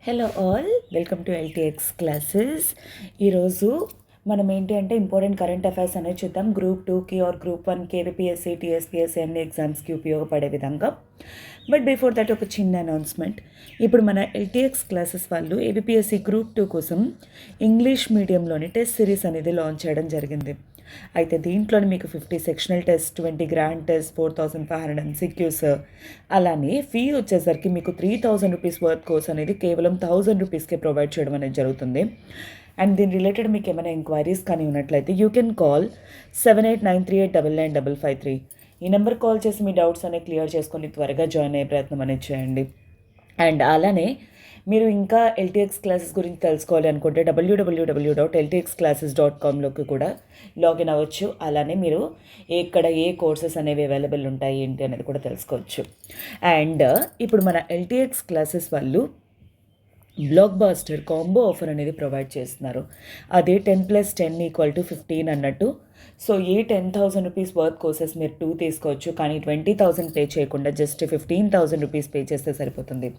Hello all, welcome to LTX classes. ఈరోజు మనం ఏంటి అంటే ఇంపార్టెంట్ కరెంట్ అఫైర్స్ అనేది చూద్దాం. గ్రూప్ 2కి ఆర్ గ్రూప్ 1కి ఏపీఎస్సీ టీఎస్పీఎస్సీ అన్ని ఎగ్జామ్స్కి ఉపయోగపడే విధంగా. బట్ బిఫోర్ దట్ ఒక చిన్న అనౌన్స్మెంట్. ఇప్పుడు మన ఎల్టీఎక్స్ క్లాసెస్ వాళ్ళు ఏపీఎస్సీ గ్రూప్ 2 కోసం ఇంగ్లీష్ మీడియంలోని టెస్ట్ సిరీస్ అనేది లాంచ్ చేయడం జరిగింది. అయితే దీంట్లోని మీకు 50 sectional test, 20 grand test, 4500 MCQs, అలానే ఫీ వచ్చేసరికి మీకు 3000 రూపీస్ వర్త్ కోర్స్ అనేది కేవలం 1000 రూపీస్కే ప్రొవైడ్ చేయడం అనేది జరుగుతుంది. అండ్ దీని రిలేటెడ్ మీకు ఏమైనా ఎంక్వైరీస్ కానీ ఉన్నట్లయితే యూ కెన్ కాల్ 7893899553. ఈ నెంబర్ కాల్ చేసి మీ డౌట్స్ అనేవి క్లియర్ చేసుకొని త్వరగా జాయిన్ అయ్యే ప్రయత్నం అనేది చేయండి. అండ్ అలానే మీరు ఇంకా ఎల్టీఎక్స్ క్లాసెస్ గురించి తెలుసుకోవాలి అనుకుంటే www.ltxclasses.comలోకి కూడా లాగిన్ అవ్వచ్చు. అలానే మీరు ఎక్కడ ఏ కోర్సెస్ అనేవి అవైలబుల్ ఉంటాయి ఏంటి అనేది కూడా తెలుసుకోవచ్చు. అండ్ ఇప్పుడు మన ఎల్టీఎక్స్ క్లాసెస్ వాళ్ళు బ్లాక్ బాస్టర్ కాంబో ఆఫర్ అనేది ప్రొవైడ్ చేస్తున్నారు. అదే 10+10=15 అన్నట్టు. సో ఏ 10,000 రూపీస్ వర్త్ కోర్సెస్ మీరు 2 తీసుకోవచ్చు, కానీ 20,000 పే చేయకుండా జస్ట్ 15,000 రూపీస్ పే చేస్తే సరిపోతుంది.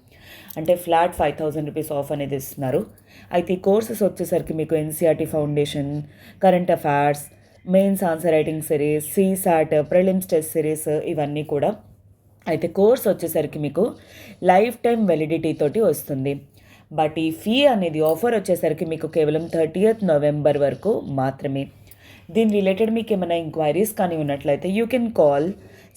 అంటే ఫ్లాట్ 5,000 రూపీస్ ఆఫ్ అనేది ఇస్తున్నారు. అయితే ఈ కోర్సెస్ వచ్చేసరికి మీకు NCERT foundation, current affairs, mains answer writing series, CSAT, prelims test series, ఇవన్నీ కూడా. అయితే కోర్స్ వచ్చేసరికి మీకు లైఫ్ టైం వెలిడిటీ తోటి వస్తుంది. బట్ ఈ ఫీ అనేది ఆఫర్ వచ్చేసరికి మీకు కేవలం 30th నవంబర్ వరకు మాత్రమే. దీని రిలేటెడ్ మీకు ఏమైనా ఎంక్వైరీస్ కానీ ఉన్నట్లయితే యూ కెన్ కాల్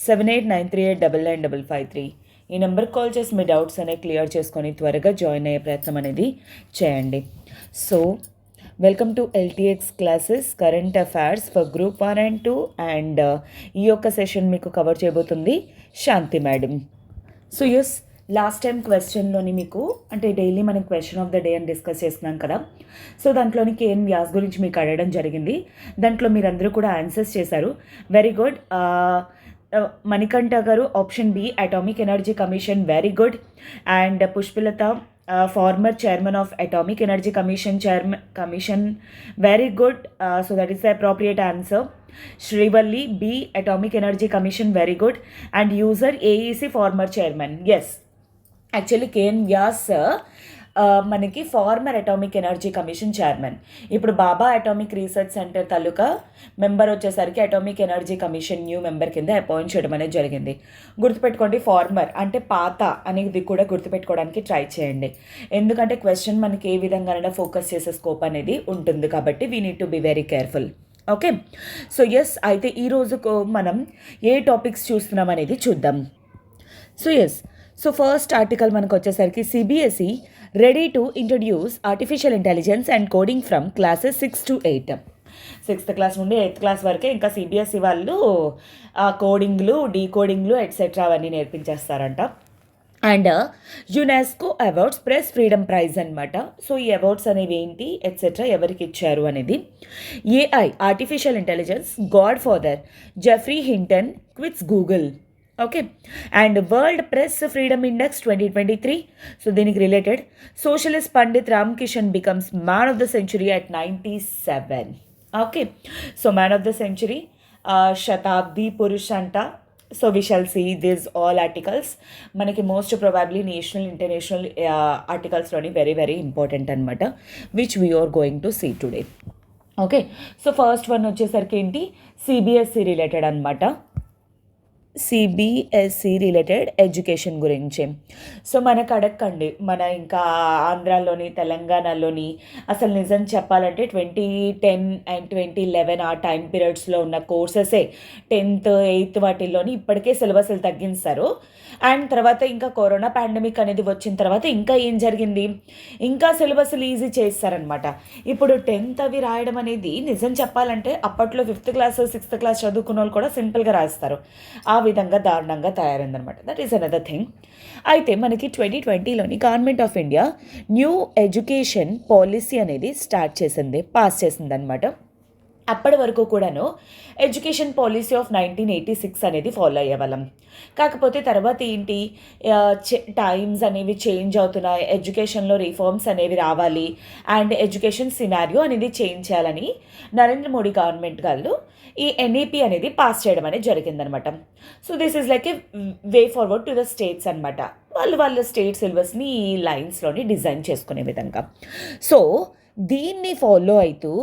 7893899553. ఈ నెంబర్ కాల్ చేసి మీ డౌట్స్ అనేవి క్లియర్ చేసుకొని త్వరగా జాయిన్ అయ్యే ప్రయత్నం అనేది చేయండి. So welcome to LTX classes current affairs for group 1 and 2. And ఈ యొక్క సెషన్ మీకు కవర్ చేయబోతుంది Shanti madam. So yes, last time క్వశ్చన్లోని మీకు అంటే డైలీ మనం క్వశ్చన్ ఆఫ్ ద డే అని డిస్కస్ చేస్తున్నాం కదా. సో దాంట్లోని కేఎన్ వ్యాస్ గురించి మీకు అడగడం జరిగింది. దాంట్లో మీరందరూ కూడా ఆన్సర్స్ చేశారు. Very good. Manikanta garu option B atomic energy commission, very good. And Pushpalata former chairman of atomic energy commission, very good. So that is the appropriate answer. Srivalli B atomic energy commission, very good. And user AEC former chairman, yes. Actually KN Vyas మనకి former atomic energy commission chairman. ఇప్పుడు Bhabha atomic research centre తాలూకా member వచ్చేసరికి atomic energy commission new member కింద appoint చేయడం అనేది జరిగింది. గుర్తుపెట్టుకోండి, farmer అంటే పాత అనేది కూడా గుర్తుపెట్టుకోవడానికి ట్రై చేయండి. ఎందుకంటే క్వశ్చన్ మనకి ఏ విధంగానైనా ఫోకస్ చేసే స్కోప్ అనేది ఉంటుంది కాబట్టి we need to be very careful. Okay, so yes, అయితే ఈరోజుకు మనం ఏ టాపిక్స్ చూస్తున్నాం అనేది చూద్దాం. So yes, so first article మనకు వచ్చేసరికి CBSE ready to introduce artificial intelligence and coding from classes 6 to 8. 6th class నుండి 8th క్లాస్ వరకే ఇంకా సిబిఎస్ఈ వాళ్ళు కోడింగ్లు, డీకోడింగ్లు ఎట్సెట్రా అవన్నీ నేర్పించేస్తారంట. And UNESCO awards press freedom prize అనమాట. సో ఈ అవార్డ్స్ అనేవి ఏంటి ఎట్సెట్రా ఎవరికి ఇచ్చారు అనేది. AI artificial intelligence godfather Geoffrey Hinton quits Google. Okay, and world press freedom index 2023. So దీనికి related socialist Pandit Ram Kishan becomes man of the century at 97. Okay, so man of the century, శతాబ్ది పురుష్ అంట. So we shall see this all articles. మనకి most ప్రొబాబ్లీ national international ఆర్టికల్స్లోని very very important అనమాట, which we are going to see today. Okay, so first one వచ్చేసరికి ఏంటి, CBSE related అనమాట. CBSE related education గురించి. సో మనకు అడగండి, మన ఇంకా ఆంధ్రాలోని తెలంగాణలోని అసలు నిజం చెప్పాలంటే 2010 and 2011 ఆ టైం పీరియడ్స్లో ఉన్న కోర్సెసే 10th 8th వాటిల్లోని ఇప్పటికే సిలబస్లు తగ్గిస్తారు. అండ్ తర్వాత ఇంకా కరోనా పాండమిక్ అనేది వచ్చిన తర్వాత ఇంకా ఏం జరిగింది, ఇంకా సిలబస్లు ఈజీ చేస్తారనమాట. ఇప్పుడు 10th అవి రాయడం అనేది నిజం చెప్పాలంటే అప్పట్లో 5th క్లాస్ 6th క్లాస్ చదువుకున్న వాళ్ళు కూడా సింపుల్గా రాస్తారు. ఆ విధంగా దారుణంగా తయారైందనమాట. That is another thing. అయితే మనకి 2020లోని government of India new education policy అనేది పాస్ చేసిందనమాట. అప్పటి వరకు కూడాను ఎడ్యుకేషన్ పాలసీ ఆఫ్ 1986 అనేది ఫాలో అయ్యేవాళ్ళం. కాకపోతే తర్వాత ఏంటి, టైమ్స్ అనేవి చేంజ్ అవుతున్నాయి, ఎడ్యుకేషన్లో రిఫార్మ్స్ అనేవి రావాలి అండ్ ఎడ్యుకేషన్ సినారియో అనేది చేంజ్ చేయాలని నరేంద్ర మోడీ గవర్నమెంట్ వాళ్ళు ఈ ఎన్ఈపి అనేది పాస్ చేయడం అనేది జరిగిందనమాట. So this is like A way forward to the states అనమాట. వాళ్ళ స్టేట్ సిలబస్ని ఈ లైన్స్లోని డిజైన్ చేసుకునే విధంగా. సో దీన్ని ఫాలో అవుతూ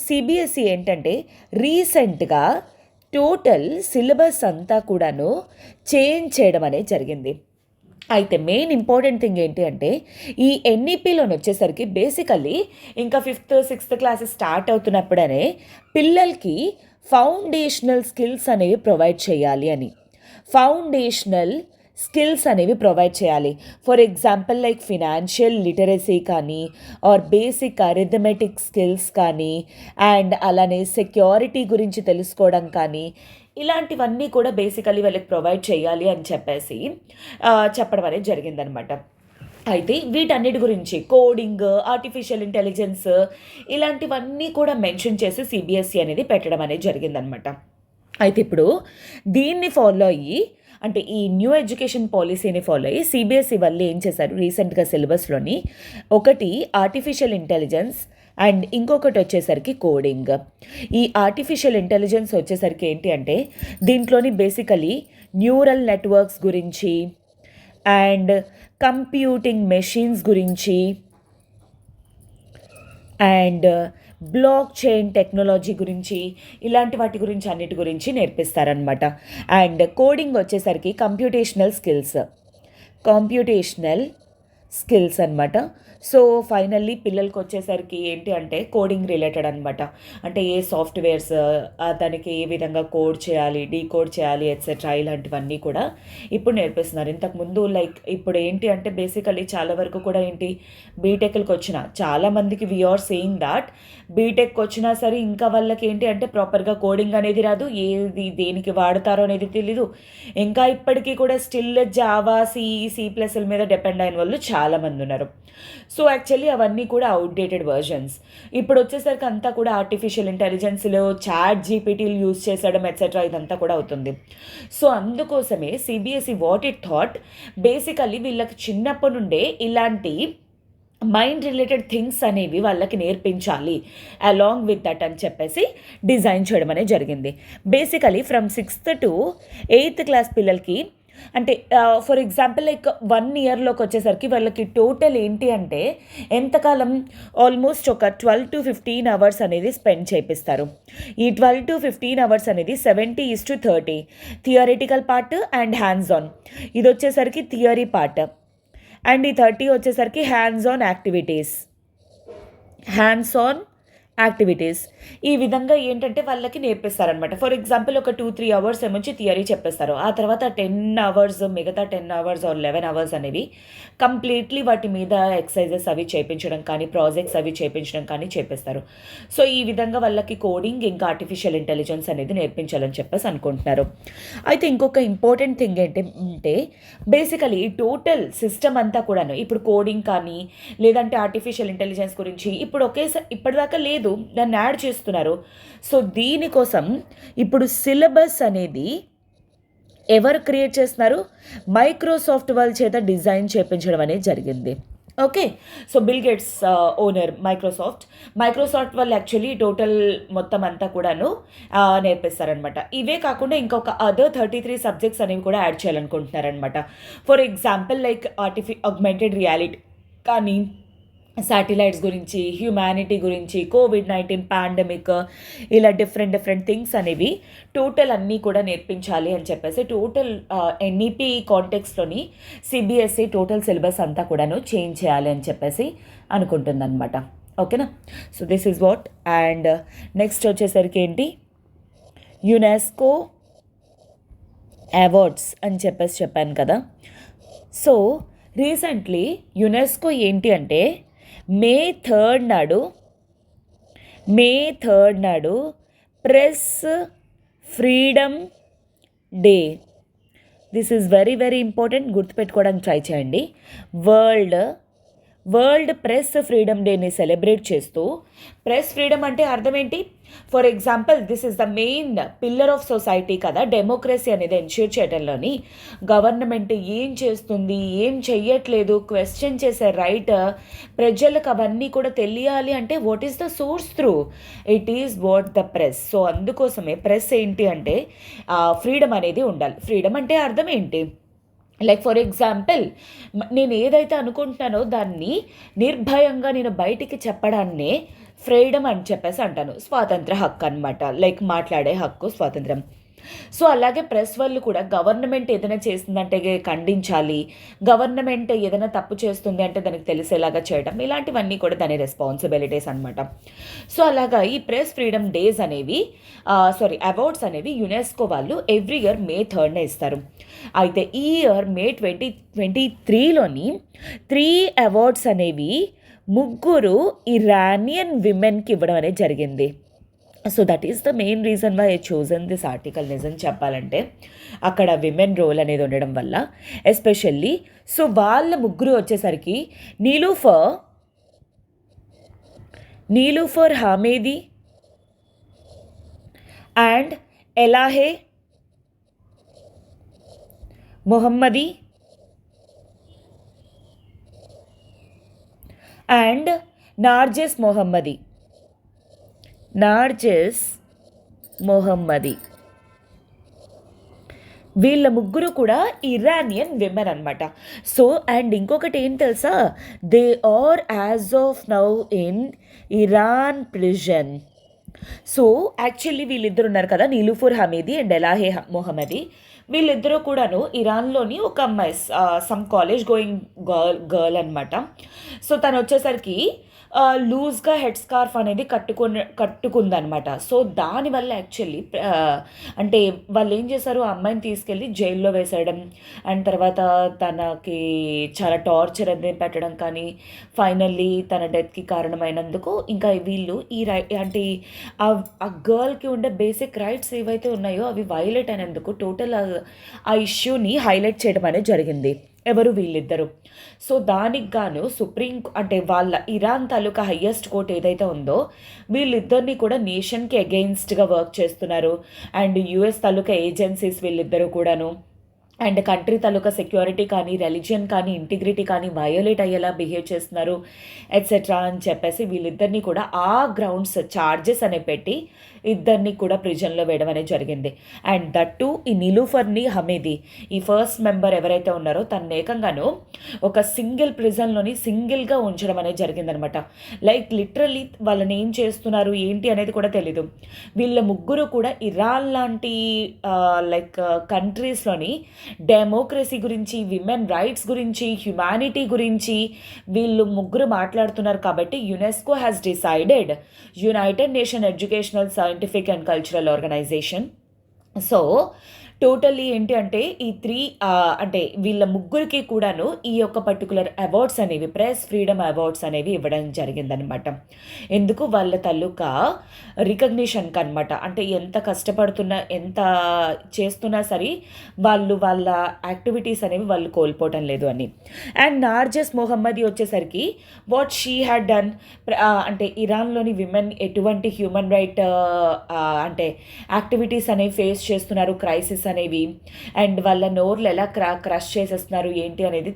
సిబిఎస్ఈ ఏంటంటే రీసెంట్గా టోటల్ సిలబస్ అంతా కూడాను చేంజ్ చేయడం అనేది జరిగింది. అయితే మెయిన్ ఇంపార్టెంట్ థింగ్ ఏంటి అంటే ఈ ఎన్ఈపిలోని వచ్చేసరికి బేసికల్లీ ఇంకా 5th 6th క్లాసెస్ స్టార్ట్ అవుతున్నప్పుడనే పిల్లలకి ఫౌండేషనల్ స్కిల్స్ అనేవి ప్రొవైడ్ చేయాలి అని. ఫౌండేషనల్ స్కిల్స్ అనేవి ప్రొవైడ్ చేయాలి. For example like financial literacy కానీ ఆర్ బేసిక్ అరిథమెటిక్ స్కిల్స్ కానీ అండ్ అలానే సెక్యూరిటీ గురించి తెలుసుకోవడం కానీ ఇలాంటివన్నీ కూడా బేసికలీ వాళ్ళకి ప్రొవైడ్ చేయాలి అని చెప్పేసి చెప్పడం అనేది జరిగిందనమాట. అయితే వీటన్నిటి గురించి కోడింగ్, ఆర్టిఫిషియల్ ఇంటెలిజెన్స్ ఇలాంటివన్నీ కూడా మెన్షన్ చేసి సిబిఎస్ఈ అనేది పెట్టడం అనేది జరిగిందనమాట. అయితే ఇప్పుడు దీన్ని ఫాలో అయ్యి అంటే ఈ న్యూ ఎడ్యుకేషన్ పాలసీని ఫాలో అయ్యి సిబిఎస్ఈ వాళ్ళు ఏం చేశారు రీసెంట్గా సిలబస్లోని ఒకటి ఆర్టిఫిషియల్ ఇంటెలిజెన్స్ అండ్ ఇంకొకటి వచ్చేసరికి కోడింగ్. ఈ ఆర్టిఫిషియల్ ఇంటెలిజెన్స్ వచ్చేసరికి ఏంటి అంటే దీంట్లోని బేసికలీ న్యూరల్ నెట్వర్క్స్ గురించి అండ్ కంప్యూటింగ్ మెషిన్స్ గురించి అండ్ బ్లాక్ చైన్ టెక్నాలజీ గురించి ఇలాంటి వాటి గురించి అన్నిటి గురించి నేర్పిస్తారనమాట. అండ్ కోడింగ్ వచ్చేసరికి కంప్యూటేషనల్ స్కిల్స్ అనమాట. సో ఫైనల్లీ పిల్లలకి వచ్చేసరికి ఏంటి అంటే కోడింగ్ రిలేటెడ్ అనమాట. అంటే ఏ సాఫ్ట్వేర్స్ దానికి ఏ విధంగా కోడ్ చేయాలి, డీకోడ్ చేయాలి ఎట్సెట్రా ఇలాంటివన్నీ కూడా ఇప్పుడు నేర్పిస్తున్నారు. ఇంతకుముందు లైక్ ఇప్పుడు ఏంటి అంటే బేసికలీ చాలా వరకు కూడా ఏంటి బీటెక్కి వచ్చిన చాలామందికి వీఆర్ సేయింగ్ దాట్ బీటెక్ వచ్చినా సరే ఇంకా వాళ్ళకి ఏంటి అంటే ప్రాపర్గా కోడింగ్ అనేది రాదు, ఏది దేనికి వాడతారో అనేది తెలీదు. ఇంకా ఇప్పటికీ కూడా స్టిల్ జావా, సి++ మీద డిపెండ్ అయిన వాళ్ళు చాలామంది ఉన్నారు. సో యాక్చువల్లీ అవన్నీ కూడా అవుట్డేటెడ్ వర్జన్స్. ఇప్పుడు వచ్చేసరికి అంతా కూడా ఆర్టిఫిషియల్ ఇంటెలిజెన్స్లో చాట్ జీపీటీలు యూజ్ చేసడం ఎట్సెట్రా ఇదంతా కూడా అవుతుంది. సో అందుకోసమే CBSE what it thought basically వీళ్ళకి చిన్నప్పటి నుండే ఇలాంటి మైండ్ రిలేటెడ్ థింగ్స్ అనేవి వాళ్ళకి నేర్పించాలి అలాంగ్ విత్ దట్ అని చెప్పేసి డిజైన్ చేయడం అనేది జరిగింది. Basically from 6th to 8th class పిల్లలకి అంటే ఫర్ ఎగ్జాంపుల్ లైక్ 1 yearలోకి వచ్చేసరికి వాళ్ళకి టోటల్ ఏంటి అంటే ఎంతకాలం ఆల్మోస్ట్ ఒక 12 to 15 hours అనేది స్పెండ్ చేపిస్తారు. ఈ 12 to 15 hours అనేది 70:30 theoretical part and hands on. ఇది వచ్చేసరికి థియరీ పార్ట్ అండ్ ఈ 30 వచ్చేసరికి హ్యాండ్స్ ఆన్ యాక్టివిటీస్. ఈ విధంగా ఏంటంటే వాళ్ళకి నేర్పిస్తారనమాట. ఫర్ ఎగ్జాంపుల్ ఒక 2-3 hours ఏమొచ్చి థియరీ చెప్పేస్తారు. ఆ తర్వాత 10 hours మిగతా 10 hours ఆర్ 11 hours అనేవి కంప్లీట్లీ వాటి మీద ఎక్సర్సైజెస్ అవి చేయించడం కానీ ప్రాజెక్ట్స్ అవి చేయించడం కానీ చేపిస్తారు. సో ఈ విధంగా వాళ్ళకి కోడింగ్ ఇంకా ఆర్టిఫిషియల్ ఇంటెలిజెన్స్ అనేది నేర్పించాలని చెప్పేసి అనుకుంటున్నారు. అయితే ఇంకొక ఇంపార్టెంట్ థింగ్ ఏంటంటే బేసికలీ టోటల్ సిస్టమ్ అంతా కూడాను ఇప్పుడు కోడింగ్ కానీ లేదంటే ఆర్టిఫిషియల్ ఇంటెలిజెన్స్ గురించి ఇప్పుడు ఇప్పటిదాకా లేదు, దాన్ని యాడ్ చేస్తున్నారు. సో దీనికోసం ఇప్పుడు సిలబస్ అనేది ఎవరు క్రియేట్ చేస్తున్నారు, మైక్రోసాఫ్ట్ వాళ్ళ చేత డిజైన్ చేయించడం అనేది జరిగింది. Okay, so bill gates owner Microsoft వాళ్ళు యాక్చువల్లీ టోటల్ మొత్తం అంతా కూడాను నేర్పిస్తారనమాట. ఇవే కాకుండా ఇంకొక అదర్ 33 సబ్జెక్ట్స్ అనేవి కూడా యాడ్ చేయాలనుకుంటున్నారనమాట. For example like augmented reality కానీ శాటిలైట్స్ గురించి, హ్యుమానిటీ గురించి, COVID-19 పాండమిక్ ఇలా డిఫరెంట్ థింగ్స్ అనేవి టోటల్ అన్నీ కూడా నేర్పించాలి అని చెప్పేసి టోటల్ ఎన్ఈపి కాంటెక్స్లోని సిబిఎస్ఈ టోటల్ సిలబస్ అంతా కూడాను చేంజ్ చేయాలి అని చెప్పేసి అనుకుంటుందన్నమాట. ఓకేనా, so this is what. And next వచ్చేసరికి ఏంటి యునెస్కో అవార్డ్స్ అని చెప్పేసి చెప్పాను కదా. సో రీసెంట్లీ యునెస్కో ఏంటి అంటే మే 3rd నాడు press freedom day. This is very important, గుర్తుపెట్టుకోవడానికి ట్రై చేయండి. వరల్డ్ వరల్డ్ ప్రెస్ ఫ్రీడమ్ డేని సెలబ్రేట్ చేస్తూ, ప్రెస్ ఫ్రీడమ్ అంటే అర్థం ఏంటి? For example, this is the main pillar of society కదా, డెమోక్రసీ అనేది ఎన్ష్యూర్ చేయడంలోని. గవర్నమెంట్ ఏం చేస్తుంది, ఏం చెయ్యట్లేదు, క్వశ్చన్ చేసే రైట్ ప్రజలకు అవన్నీ కూడా తెలియాలి అంటే what is the source through? It is what the press. So అందుకోసమే ప్రెస్ ఏంటి అంటే ఫ్రీడమ్ అనేది ఉండాలి. ఫ్రీడమ్ అంటే అర్థం ఏంటి? లైక్ ఫర్ ఎగ్జాంపుల్, నేను ఏదైతే అనుకుంటున్నానో దాన్ని నిర్భయంగా నేను బయటికి చెప్పడాన్నే ఫ్రీడమ్ అని చెప్పేసి అంటాను. స్వాతంత్ర హక్కు అనమాట, లైక్ మాట్లాడే హక్కు, స్వాతంత్రం. సో అలాగే ప్రెస్ వాళ్ళు కూడా గవర్నమెంట్ ఏదైనా చేస్తుందంటే ఖండించాలి, గవర్నమెంట్ ఏదైనా తప్పు చేస్తుంది అంటే దానికి తెలిసేలాగా చేయడం, ఇలాంటివన్నీ కూడా దాని రెస్పాన్సిబిలిటీస్ అనమాట. సో అలాగా ఈ ప్రెస్ ఫ్రీడమ్ డేస్ అనేవి అవార్డ్స్ అనేవి యునెస్కో వాళ్ళు ఎవ్రీ ఇయర్ May 3 ఇస్తారు. అయితే ఈ ఇయర్ May 2023లోని 3 అవార్డ్స్ అనేవి 3 ఇరానియన్ విమెన్కి ఇవ్వడం అనేది జరిగింది. So that is the main reason why I chosen this article. నిజం చెప్పాలంటే అక్కడ విమెన్ రోల్ అనేది ఉండడం వల్ల ఎస్పెషల్లీ. సో వాళ్ళ 3 వచ్చేసరికి నీలూఫర్ హామేది అండ్ ఎలాహే మొహమ్మది అండ్ నార్జెస్ మొహమ్మది. వీళ్ళ 3 కూడా ఇరానియన్ విమెన్ అనమాట. సో అండ్ ఇంకొకటి ఏం తెలుసా, they are as of now in Iran prison. So actually వీళ్ళిద్దరు ఉన్నారు కదా, నీలూఫర్ హమీది అండ్ ఎలాహే మొహమ్మది, వీళ్ళిద్దరూ కూడాను ఇరాన్లోని ఒక అమ్మాయి, సమ్ కాలేజ్ గోయింగ్ గర్ల్ అనమాట. సో తను వచ్చేసరికి లూజ్గా హెడ్ స్కార్ఫ్ అనేది కట్టుకుందనమాట. సో దానివల్ల యాక్చువల్లీ అంటే వాళ్ళు ఏం చేశారు, ఆ అమ్మాయిని తీసుకెళ్ళి జైల్లో వేసేయడం అండ్ తర్వాత తనకి చాలా టార్చర్ అనేది పెట్టడం, కానీ ఫైనల్లీ తన డెత్కి కారణమైనందుకు ఇంకా వీళ్ళు అంటే ఆ గర్ల్కి ఉండే బేసిక్ రైట్స్ ఏవైతే ఉన్నాయో అవి వైలేట్ అయినందుకు టోటల్ ఆ ఇష్యూని హైలైట్ చేయడం అనేది జరిగింది. ఎవరు? వీళ్ళిద్దరు. సో దానికి గాను అంటే వాళ్ళ ఇరాన్ తాలూకా హయ్యెస్ట్ కోర్ట్ ఏదైతే ఉందో వీళ్ళిద్దరిని కూడా నేషన్కి అగెయిన్స్ట్గా వర్క్ చేస్తున్నారు. అండ్ యుఎస్ తాలూకా ఏజెన్సీస్ వీళ్ళిద్దరూ కూడాను అండ్ కంట్రీ తాలూకా సెక్యూరిటీ కానీ, రిలీజియన్ కానీ, ఇంటిగ్రిటీ కానీ వయోలేట్ అయ్యేలా బిహేవ్ చేస్తున్నారు ఎట్సెట్రా అని చెప్పేసి వీళ్ళిద్దరినీ కూడా ఆ గ్రౌండ్స్ ఛార్జెస్ అనే పెట్టి ఇద్దరిని కూడా ప్రిజన్లో వేయడం అనేది జరిగింది. అండ్ దట్టు ఈ నీలూఫర్ని హమీది, ఈ ఫస్ట్ మెంబర్ ఎవరైతే ఉన్నారో తన ఏకంగాను ఒక సింగిల్ ప్రిజన్లోని సింగిల్గా ఉంచడం అనేది జరిగిందనమాట. లైక్ లిటరల్లీ వాళ్ళని ఏం చేస్తున్నారు ఏంటి అనేది కూడా తెలీదు. వీళ్ళ 3 కూడా ఇరాన్ లాంటి లైక్ కంట్రీస్లోని డెమోక్రసీ గురించి, విమెన్ రైట్స్ గురించి, హ్యుమానిటీ గురించి వీళ్ళు 3 మాట్లాడుతున్నారు. కాబట్టి UNESCO has decided, United Nation educational, scientific and cultural organisation. So totally ఏంటి అంటే ఈ 3 అంటే వీళ్ళ 3కి కూడాను ఈ యొక్క పర్టికులర్ అవార్డ్స్ అనేవి, ప్రెస్ ఫ్రీడమ్ అవార్డ్స్ అనేవి ఇవ్వడం జరిగిందనమాట. ఎందుకు? వాళ్ళ తాలూకా రికగ్నిషన్కి అనమాట. అంటే ఎంత కష్టపడుతున్నా, ఎంత చేస్తున్నా సరే వాళ్ళ యాక్టివిటీస్ అనేవి వాళ్ళు కోల్పోవటం లేదు అని. అండ్ నార్జెస్ మొహమ్మది వచ్చేసరికి వాట్ షీ హ్యాడ్ డన్, అంటే ఇరాన్లోని విమెన్ ఎటువంటి హ్యూమన్ రైట్ అంటే యాక్టివిటీస్ అనేవి ఫేస్ చేస్తున్నారు, క్రైసిస్ అనేవి, అండ్ వాళ్ళ నోర్లు ఎలా క్రష్ చేసేస్తున్నారు ఏంటి అనేది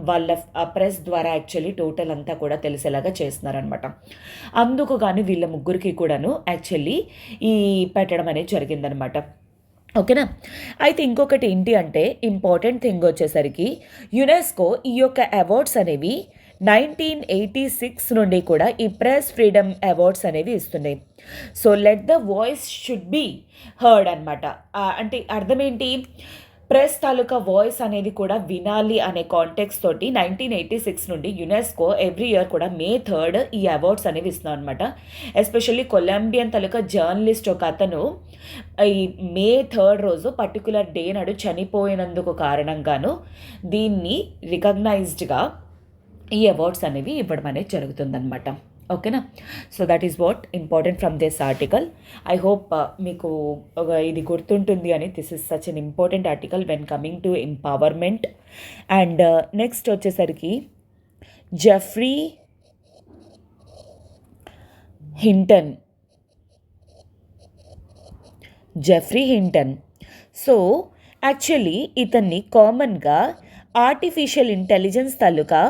వాళ్ళ ప్రెస్ ద్వారా యాక్చువల్లీ టోటల్ అంతా కూడా తెలిసేలాగా చేస్తున్నారనమాట. అందుకు కానీ వీళ్ళ 3కి కూడాను యాక్చువల్లీ ఈ పెట్టడం అనేది జరిగిందనమాట. ఓకేనా? అయితే ఇంకొకటి ఏంటి అంటే ఇంపార్టెంట్ థింగ్ వచ్చేసరికి యునెస్కో ఈ యొక్క అవార్డ్స్ అనేవి 1986 నుండి కూడా ఈ ప్రెస్ ఫ్రీడమ్ అవార్డ్స్ అనేవి ఇస్తున్నాయి. So let the voice should be heard అనమాట. అంటే అర్థం ఏంటి? ప్రెస్ తాలూకా వాయిస్ అనేది కూడా వినాలి అనే కాంటెక్స్ట్ తోటి 1986 నుండి యునెస్కో ఎవ్రీ ఇయర్ కూడా May 3 ఈ అవార్డ్స్ అనేవి ఇస్తున్నాం అనమాట. ఎస్పెషల్లీ కొలంబియన్ తాలూకా జర్నలిస్ట్ ఒక అతను ఈ May 3 రోజు పర్టికులర్ డే నాడు చనిపోయినందుకు కారణంగాను దీన్ని రికగ్నైజ్డ్గా ఈ అవార్డ్స్ అనేవి ఇవ్వడం అనేది జరుగుతుందన్నమాట. ఓకేనా? So that is what important from this article. I hope మీకు ఇది గుర్తుంటుంది అని. This is such an important article when coming to empowerment. And next వచ్చేసరికి జెఫ్రీ హింటన్. సో యాక్చువల్లీ ఇతన్ని కామన్గా ఆర్టిఫిషియల్ ఇంటెలిజెన్స్ తాలూకా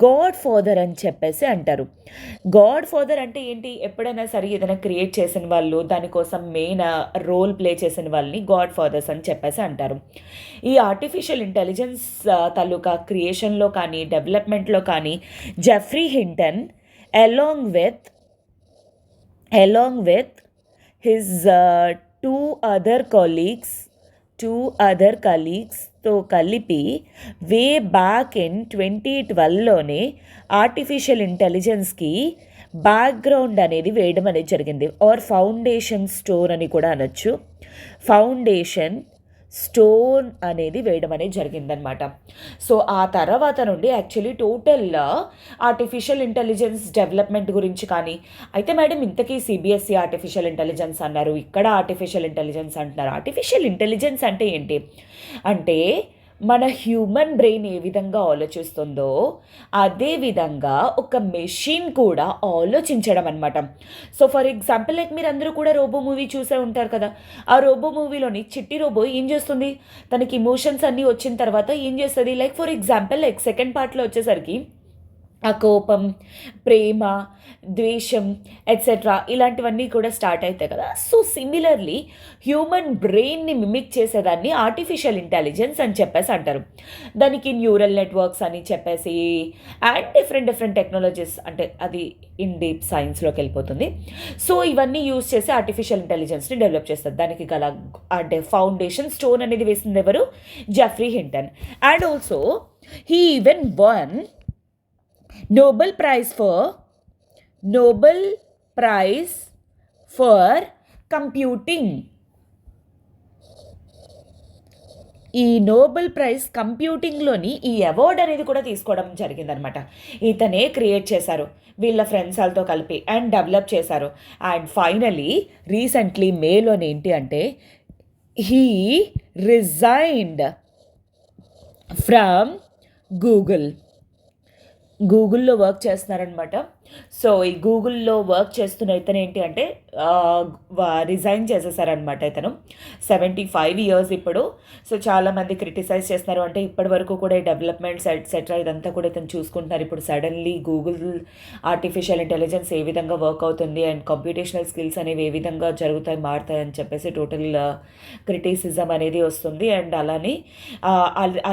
గాడ్ ఫాదర్ అని చెప్పేసి అంటారు. గాడ్ ఫాదర్ అంటే ఏంటి? ఎప్పుడైనా సరే ఏదైనా క్రియేట్ చేసిన వాళ్ళు, దానికోసం మెయిన్ రోల్ ప్లే చేసిన వాళ్ళని గాడ్ ఫాదర్స్ అని చెప్పేసి అంటారు. ఈ ఆర్టిఫిషియల్ ఇంటెలిజెన్స్ తాలూకా క్రియేషన్లో కానీ డెవలప్మెంట్లో కానీ Geoffrey Hinton along with his two other కలీగ్స్తో కలిపి వే బ్యాక్ ఇన్ 2012లోనే ఆర్టిఫిషియల్ ఇంటెలిజెన్స్కి బ్యాక్గ్రౌండ్ అనేది వేయడం అనేది జరిగింది. ఆర్ ఫౌండేషన్ స్టోన్ అని కూడా అనొచ్చు. ఫౌండేషన్ స్టోన్ అనేది వేయడం అనేది జరిగిందనమాట. సో ఆ తర్వాత నుండి actually total artificial intelligence development గురించి కానీ, అయితే మేడం ఇంతకీ సిబిఎస్ఈ ఆర్టిఫిషియల్ ఇంటెలిజెన్స్ అన్నారు, ఇక్కడ ఆర్టిఫిషియల్ ఇంటెలిజెన్స్ అంటున్నారు. ఆర్టిఫిషియల్ ఇంటెలిజెన్స్ అంటే ఏంటి అంటే మన హ్యూమన్ బ్రెయిన్ ఏ విధంగా ఆలోచిస్తుందో అదే విధంగా ఒక మెషిన్ కూడా ఆలోచించడం అనమాట. సో ఫర్ ఎగ్జాంపుల్ లైక్ మీరు అందరూ కూడా రోబో మూవీ చూసే ఉంటారు కదా. ఆ రోబో మూవీలోని చిట్టి రోబో ఏం చేస్తుంది? తనకి ఇమోషన్స్ అన్నీ వచ్చిన తర్వాత ఏం చేస్తుంది? Like for example like second పార్ట్లో వచ్చేసరికి ఆ కోపం, ప్రేమ, ద్వేషం ఎట్సెట్రా ఇలాంటివన్నీ కూడా స్టార్ట్ అవుతాయి కదా. సో సిమిలర్లీ హ్యూమన్ బ్రెయిన్ని మిమిక్ చేసేదాన్ని ఆర్టిఫిషియల్ ఇంటెలిజెన్స్ అని చెప్పేసి అంటారు. దానికి న్యూరల్ నెట్వర్క్స్ అని చెప్పేసి అండ్ డిఫరెంట్ టెక్నాలజీస్, అంటే అది ఇన్ డీప్ సైన్స్లోకి వెళ్ళిపోతుంది. సో ఇవన్నీ యూజ్ చేసి ఆర్టిఫిషియల్ ఇంటెలిజెన్స్ని డెవలప్ చేస్తారు. దానికి గల అంటే ఫౌండేషన్ స్టోన్ అనేది వేసింది ఎవరు? Jeffrey Hinton. And also he even one Nobel Prize for Computing. ఈ నోబెల్ ప్రైజ్ కంప్యూటింగ్లోని ఈ అవార్డ్ అనేది కూడా తీసుకోవడం జరిగిందనమాట. ఇతనే క్రియేట్ చేశారు వీళ్ళ ఫ్రెండ్స్ వాళ్ళతో కలిపి అండ్ డెవలప్ చేశారు. అండ్ ఫైనలీ రీసెంట్లీ మేలోని ఏంటి అంటే హీ రిజైన్డ్ ఫ్రమ్ గూగుల్లో వర్క్ చేస్తున్నారనమాట. సో ఈ గూగుల్లో వర్క్ చేస్తున్న ఇతను ఏంటి అంటే రిజైన్ చేసేసారనమాట. ఇతను 75 years ఇప్పుడు. సో చాలామంది క్రిటిసైజ్ చేస్తున్నారు, అంటే ఇప్పటి వరకు కూడా ఈ డెవలప్మెంట్స్ ఎట్సెట్రా ఇదంతా కూడా ఇతను చూసుకుంటున్నారు. ఇప్పుడు సడన్లీ గూగుల్ ఆర్టిఫిషియల్ ఇంటెలిజెన్స్ ఏ విధంగా వర్క్ అవుతుంది అండ్ కంప్యూటేషనల్ స్కిల్స్ అనేవి ఏ విధంగా జరుగుతాయి మారుతాయి అని చెప్పేసి టోటల్ క్రిటిసిజం అనేది వస్తుంది. అండ్ అలానే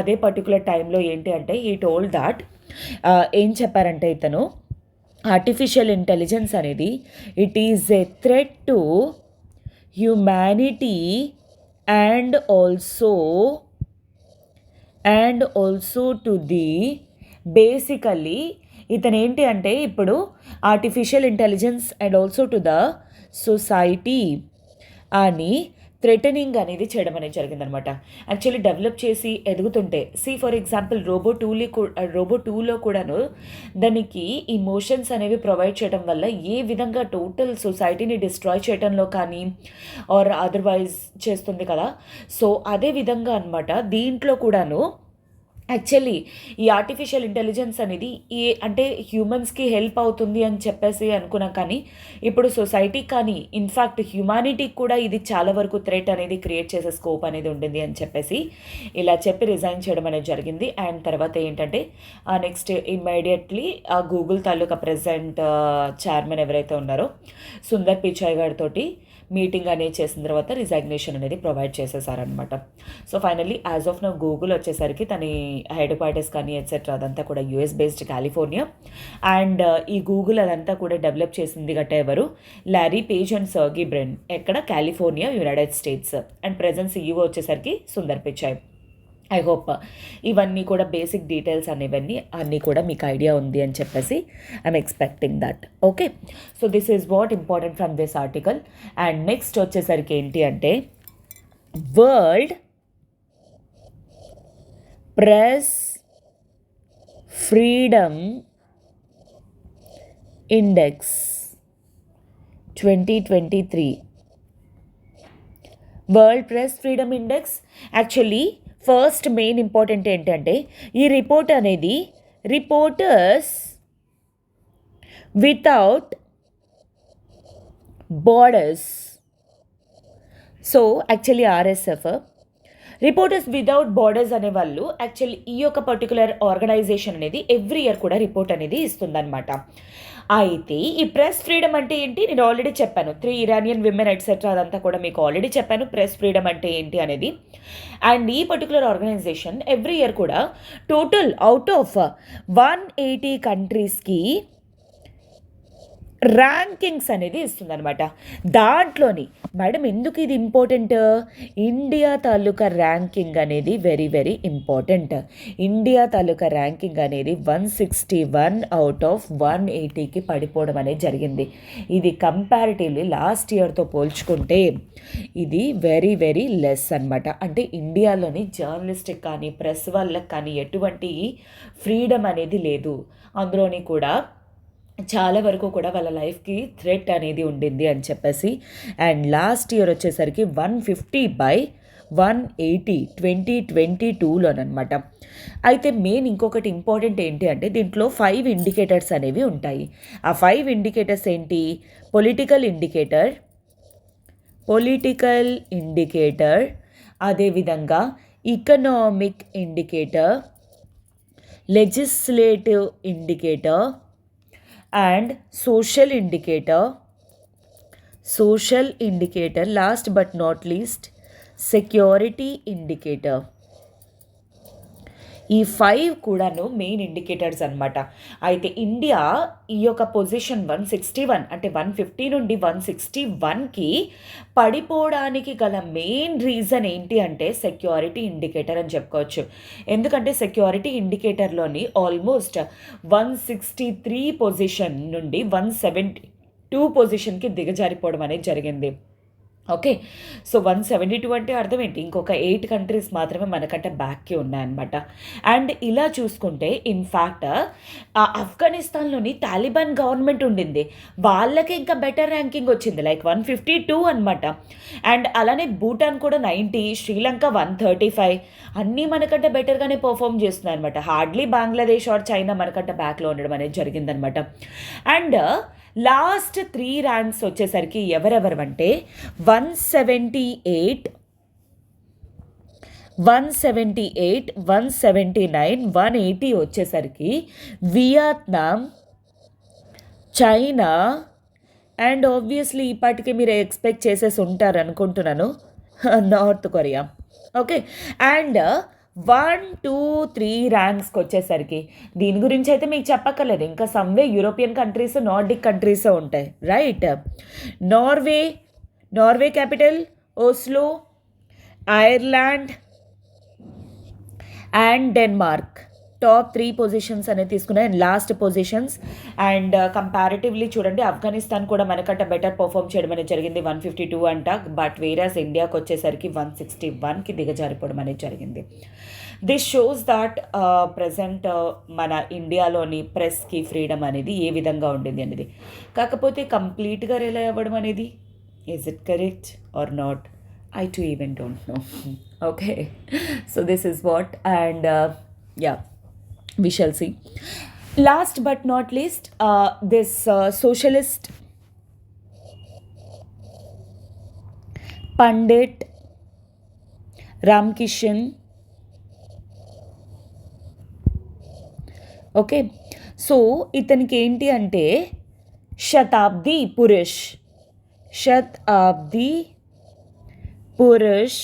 అదే పర్టికులర్ టైంలో ఏంటి అంటే ఈ టోల్డ్ దాట్ ఏం చెప్పారంటే ఇతను ఆర్టిఫిషియల్ ఇంటెలిజెన్స్ అనేది it is a threat to humanity and also to the basically ఇతను ఏంటి అంటే ఇప్పుడు artificial intelligence and also to the society అని థ్రెటనింగ్ అనేది చేయడం అనేది జరిగిందనమాట. యాక్చువల్లీ డెవలప్ చేసి ఎదుగుతుంటే ఫర్ ఎగ్జాంపుల్ రోబో టూలో కూడాను దానికి ఇమోషన్స్ అనేవి ప్రొవైడ్ చేయడం వల్ల ఏ విధంగా టోటల్ సొసైటీని డిస్ట్రాయ్ చేయడంలో కానీ ఆర్ అదర్వైజ్ చేస్తుంది కదా. సో అదే విధంగా అనమాట దీంట్లో కూడాను యాక్చువల్లీ ఈ ఆర్టిఫిషియల్ ఇంటెలిజెన్స్ అనేది అంటే హ్యూమన్స్కి హెల్ప్ అవుతుంది అని చెప్పేసి అనుకున్నాం, కానీ ఇప్పుడు సొసైటీ కానీ ఇన్ఫ్యాక్ట్ హ్యుమానిటీకి కూడా ఇది చాలా వరకు థ్రెట్ అనేది క్రియేట్ చేసే స్కోప్ అనేది ఉంటుంది అని చెప్పేసి ఇలా చెప్పి రిజైన్ చేయడం అనేది జరిగింది. అండ్ తర్వాత ఏంటంటే నెక్స్ట్ ఇమ్మీడియట్లీ ఆ గూగుల్ తాలూకా ప్రెసిడెంట్ చైర్మన్ ఎవరైతే ఉన్నారో సుందర్ పిచాయ్ గారితో మీటింగ్ అనేది చేసిన తర్వాత రిజైగ్నేషన్ అనేది ప్రొవైడ్ చేసేసారనమాట. So finally as of now Google వచ్చేసరికి తన హెడ్ క్వార్టర్స్ కానీ ఎట్సెట్రా అదంతా కూడా యూఎస్ బేస్డ్ కాలిఫోర్నియా. అండ్ ఈ గూగుల్ అదంతా కూడా డెవలప్ చేసింది గట్ట ఎవరు? Larry Page and Sergey Brin, ఎక్కడ? California, United States. And present CEO వచ్చేసరికి సుందర్ పిచాయ్. ఐ హోప్ ఇవన్నీ కూడా బేసిక్ డీటెయిల్స్ అనేవన్నీ అన్నీ కూడా మీకు ఐడియా ఉంది అని చెప్పేసి I'm expecting that. Okay, so this is what important from this article. And next వచ్చేసరికి ఏంటి అంటే world press freedom index 2023. World press freedom index actually first main important ఏంటంటే ఈ రిపోర్ట్ అనేది reporters without borders. So actually RSF, reporters without borders అనే వాళ్ళు actually ఈ యొక్క పర్టికులర్ ఆర్గనైజేషన్ అనేది ఎవ్రీ ఇయర్ కూడా రిపోర్ట్ అనేది ఇస్తుందన్నమాట. అయితే ఈ ప్రెస్ ఫ్రీడమ్ అంటే ఏంటి నేను ఆల్రెడీ చెప్పాను. 3 ఇరానియన్ విమెన్ ఎట్సెట్రా అదంతా కూడా మీకు ఆల్రెడీ చెప్పాను ప్రెస్ ఫ్రీడమ్ అంటే ఏంటి అనేది. అండ్ ఈ పర్టికులర్ ఆర్గనైజేషన్ ఎవ్రీ ఇయర్ కూడా టోటల్ అవుట్ ఆఫ్ 180 కంట్రీస్కి ర్యాంకింగ్స్ అనేది ఇస్తుందన్నమాట. దాంట్లోని మేడం ఎందుకు ఇది ఇంపార్టెంట్, ఇండియా తాలూకా ర్యాంకింగ్ అనేది వెరీ వెరీ ఇంపార్టెంట్. ఇండియా తాలూకా ర్యాంకింగ్ అనేది 161 అవుట్ ఆఫ్ 180కి పడిపోవడం అనేది జరిగింది. ఇది కంపారిటివ్లీ లాస్ట్ ఇయర్తో పోల్చుకుంటే ఇది వెరీ వెరీ లెస్ అనమాట. అంటే ఇండియాలోని జర్నలిస్టిక్ కానీ ప్రెస్ వాళ్ళకి కానీ ఎటువంటి ఫ్రీడమ్ అనేది లేదు. అందులోని కూడా చాలా వరకు కూడా వాళ్ళ లైఫ్కి థ్రెట్ అనేది ఉండింది అని చెప్పేసి. అండ్ లాస్ట్ ఇయర్ వచ్చేసరికి 150/180 2022లోనమాట. అయితే మెయిన్ ఇంకొకటి ఇంపార్టెంట్ ఏంటి అంటే దీంట్లో 5 ఇండికేటర్స్ అనేవి ఉంటాయి. ఆ 5 ఇండికేటర్స్ ఏంటి, పొలిటికల్ ఇండికేటర్, అదేవిధంగా economic indicator, legislative indicator and social indicator, last but not least security indicator. ఈ 5 కూడాను మెయిన్ ఇండికేటర్స్ అనమాట. అయితే ఇండియా ఈ యొక్క పొజిషన్ 161 అంటే 150 నుండి 161కి పడిపోవడానికి గల మెయిన్ రీజన్ ఏంటి అంటే సెక్యూరిటీ ఇండికేటర్ అని చెప్పుకోవచ్చు. ఎందుకంటే సెక్యూరిటీ ఇండికేటర్లోని ఆల్మోస్ట్ 163 పొజిషన్ నుండి 172 పొజిషన్కి దిగజారిపోవడం అనేది జరిగింది. ఓకే, సో 172 అంటే అర్థం ఏంటి, ఇంకొక 8 కంట్రీస్ మాత్రమే మనకంటే బ్యాక్కి ఉన్నాయన్నమాట. అండ్ ఇలా చూసుకుంటే ఇన్ఫ్యాక్ట్ ఆఫ్ఘనిస్తాన్లోని తాలిబాన్ గవర్నమెంట్ ఉండింది, వాళ్ళకి ఇంకా బెటర్ ర్యాంకింగ్ వచ్చింది, లైక్ 152 అనమాట. అండ్ అలానే భూటాన్ కూడా 90, శ్రీలంక 135, అన్నీ మనకంటే బెటర్గానే పర్ఫామ్ చేస్తున్నాయి అనమాట. హార్డ్లీ బంగ్లాదేశ్ ఆర్ చైనా మనకంటే బ్యాక్లో ఉండడం అనేది జరిగిందనమాట. అండ్ లాస్ట్ 3 ర్యాంక్స్ వచ్చేసరికి ఎవరెవరంటే 178, 179, 180 వచ్చేసరికి వియత్నాం, చైనా అండ్ ఆబ్వియస్లీ ఇప్పటికే మీరు ఎక్స్పెక్ట్ చేసేసి ఉంటారు అనుకుంటున్నాను నార్త్ కొరియా. ఓకే, అండ్ 1, 2, 3 ర్యాంక్స్కి వచ్చేసరికి దీని గురించి అయితే మీకు చెప్పక్కర్లేదు, ఇంకా some way European countries, Nordic countries ఉంటాయి, right. Norway capital Oslo, Ireland and Denmark top 3 positions అనేది తీసుకున్నాయి. And last positions and comparatively చూడండి ఆఫ్ఘనిస్తాన్ కూడా మనకంటే బెటర్ పర్ఫామ్ చేయడం అనేది జరిగింది, 152 అంట. బట్ వేరాస్ ఇండియాకి వచ్చేసరికి 161కి దిగజారిపోవడం అనేది జరిగింది. దిస్ షోస్ దాట్ ప్రజెంట్ మన ఇండియాలోని ప్రెస్కి ఫ్రీడమ్ అనేది ఏ విధంగా ఉండింది అనేది. కాకపోతే కంప్లీట్గా రిలై అవ్వడం అనేది, is it correct or not, I too even don't know. Okay, so this is what, and yeah, we shall see. Last but not least, this socialist Pandit Ramkishan. Okay, so ఇతనికి ఏంటి అంటే శతాబ్ది పురుష్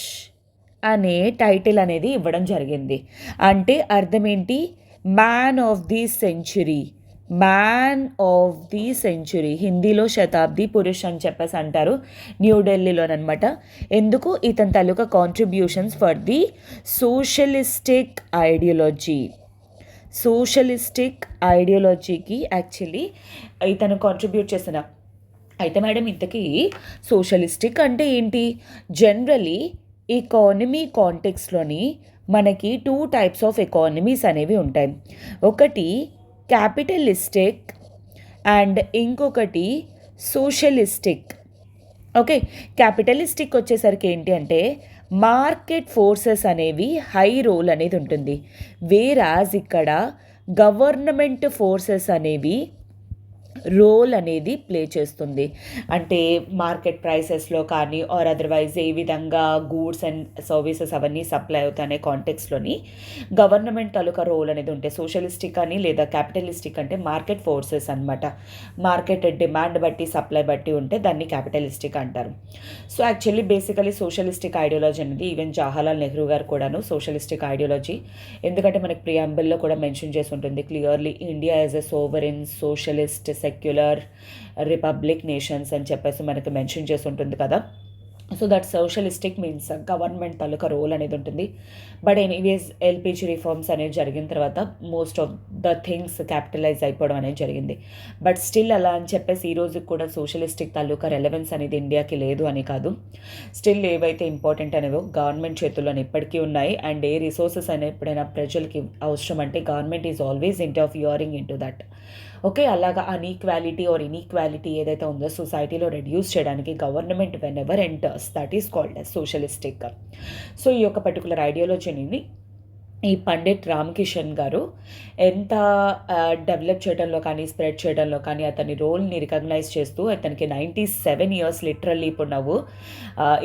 అనే title అనేది ఇవ్వడం జరిగింది. అంటే అర్థం ఏంటి, మ్యాన్ ఆఫ్ ది సెంచురీ, హిందీలో శతాబ్ది పురుష్ అని చెప్పేసి అంటారు న్యూఢిల్లీలోనమాట. ఎందుకు, ఇతని తాలూకా కాంట్రిబ్యూషన్స్ ఫర్ ది సోషలిస్టిక్ ఐడియాలజీకి యాక్చువల్లీ ఇతను కాంట్రిబ్యూట్ చేసిన. అయితే మేడం ఇంతకీ సోషలిస్టిక్ అంటే ఏంటి, జనరలీ ఎకానమీ కాంటెక్స్లోని మనకి 2 టైప్స్ ఆఫ్ ఎకానమీస్ అనేవి ఉంటాయి. ఒకటి క్యాపిటలిస్టిక్ అండ్ ఇంకొకటి సోషలిస్టిక్. ఓకే, క్యాపిటలిస్టిక్ వచ్చేసరికి ఏంటి అంటే మార్కెట్ ఫోర్సెస్ అనేవి హై రోల్ అనేది ఉంటుంది, వేరాజ్ ఇక్కడ గవర్నమెంట్ ఫోర్సెస్ అనేవి రోల్ అనేది ప్లే చేస్తుంది. అంటే మార్కెట్ ప్రైసెస్లో కానీ ఆర్ అదర్వైజ్ ఏ విధంగా గూడ్స్ అండ్ సర్వీసెస్ అవన్నీ సప్లై అవుతాయనే కాంటెక్స్లోని గవర్నమెంట్ తాలూకా రోల్ అనేది ఉంటే సోషలిస్టిక్ అని లేదా క్యాపిటలిస్టిక్ అంటే మార్కెట్ ఫోర్సెస్ అనమాట. మార్కెట్ డిమాండ్ బట్టి సప్లై బట్టి ఉంటే దాన్ని క్యాపిటలిస్టిక్ అంటారు. So actually basically socialistic ideology అనేది ఈవెన్ జవహర్లాల్ నెహ్రూ గారు కూడాను సోషలిస్టిక్ ఐడియాలజీ, ఎందుకంటే మనకి ప్రియాంబుల్లో కూడా మెన్షన్ చేసి ఉంటుంది clearly India as a sovereign socialist secular republic nations అని చెప్పేసి మనకి మెన్షన్ చేసి ఉంటుంది కదా. So that socialistic means government తాలూకా రోల్ అనేది ఉంటుంది. బట్ ఎనీవేస్ ఎల్పిజి రిఫార్మ్స్ అనేవి జరిగిన తర్వాత most of the things capitalise అయిపోవడం అనేది జరిగింది. బట్ స్టిల్ అలా అని చెప్పేసి ఈరోజు కూడా సోషలిస్టిక్ తాలూకా రెలవెన్స్ అనేది ఇండియాకి లేదు అని కాదు. స్టిల్ ఏవైతే ఇంపార్టెంట్ అనేవో గవర్నమెంట్ చేతుల్లోనే ఇప్పటికీ ఉన్నాయి. అండ్ ఏ రిసోర్సెస్ అయినా ఎప్పుడైనా ప్రజలకి అవసరం అంటే government is always interfering in to that. Okay, అలాగా అన్ఈక్వాలిటీ ఆర్ ఇన్ఈక్వాలిటీ ఏదైతే ఉందో సొసైటీలో రెడ్యూస్ చేయడానికి government when ever enters that is called as socialistic. So ఈ యొక్క పర్టికులర్ ఐడియాలజీని ఈ పండిట్ రామకిషన్ గారు ఎంత డెవలప్ చేయడంలో కానీ స్ప్రెడ్ చేయడంలో కానీ అతని రోల్ని రికగ్నైజ్ చేస్తూ అతనికి 97 ఇయర్స్ లిటరల్లీ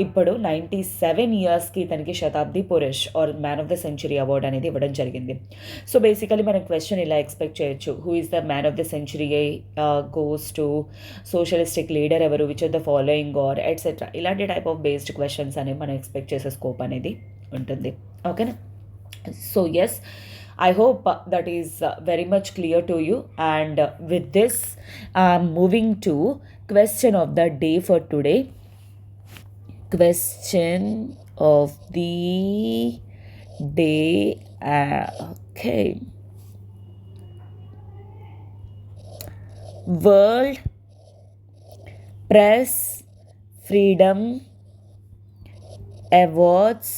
ఇప్పుడు 97 ఇయర్స్కి తనకి Shatabdi Purush or man of the century award అనేది ఇవ్వడం జరిగింది. సో బేసికలీ మనం క్వశ్చన్ ఇలా ఎక్స్పెక్ట్ చేయొచ్చు, who is the man of the century goes to socialistic leader ఎవరు, which are the following or etcetera, ఇలాంటి టైప్ ఆఫ్ బేస్డ్ క్వశ్చన్స్ అనేవి మనం ఎక్స్పెక్ట్ చేసే స్కోప్ అనేది ఉంటుంది. ఓకేనా? So yes, I hope that is very much clear to you, and with this I'm moving to question of the day for today. Question of the day, okay. World Press Freedom Awards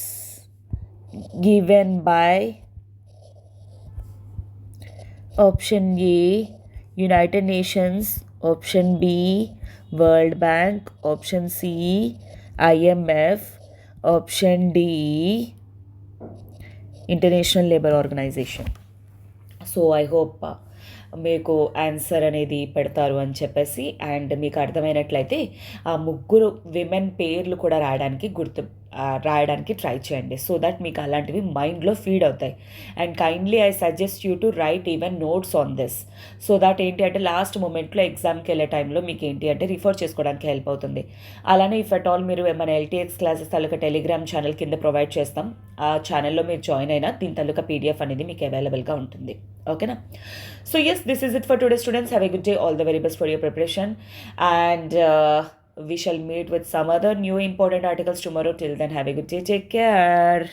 given by option A United Nations, option B World Bank, option C IMF, option D International Labour Organization. So I hope మీకు answer అనేది పెడతారు అని చెప్పేసి, and మీకు అర్థమైనట్లయితే ఆ ముగ్గురు women పేర్లు కూడా రాయడానికి ట్రై చేయండి, సో దట్ మీకు అలాంటివి మైండ్లో ఫీడ్ అవుతాయి. And kindly I suggest you to right even notes on this, so that ఏంటి అంటే లాస్ట్ మూమెంట్లో ఎగ్జామ్కి వెళ్ళే టైంలో మీకు ఏంటి అంటే రిఫర్ చేసుకోవడానికి హెల్ప్ అవుతుంది. అలానే ఇఫ్ అట్ ఆల్ మీరు మన ఎల్టీఎక్స్ క్లాసెస్ తాలూకా టెలిగ్రామ్ ఛానల్ కింద ప్రొవైడ్ చేస్తాం, ఆ ఛానల్లో మీరు జాయిన్ అయినా దీని తాలూకా పీడిఎఫ్ అనేది మీకు అవైలబుల్గా ఉంటుంది. ఓకేనా? So yes, this is it for today students. Have a good day. All the very best for your preparation, and we shall meet with some other new important articles tomorrow. Till then, have a good day. Take care.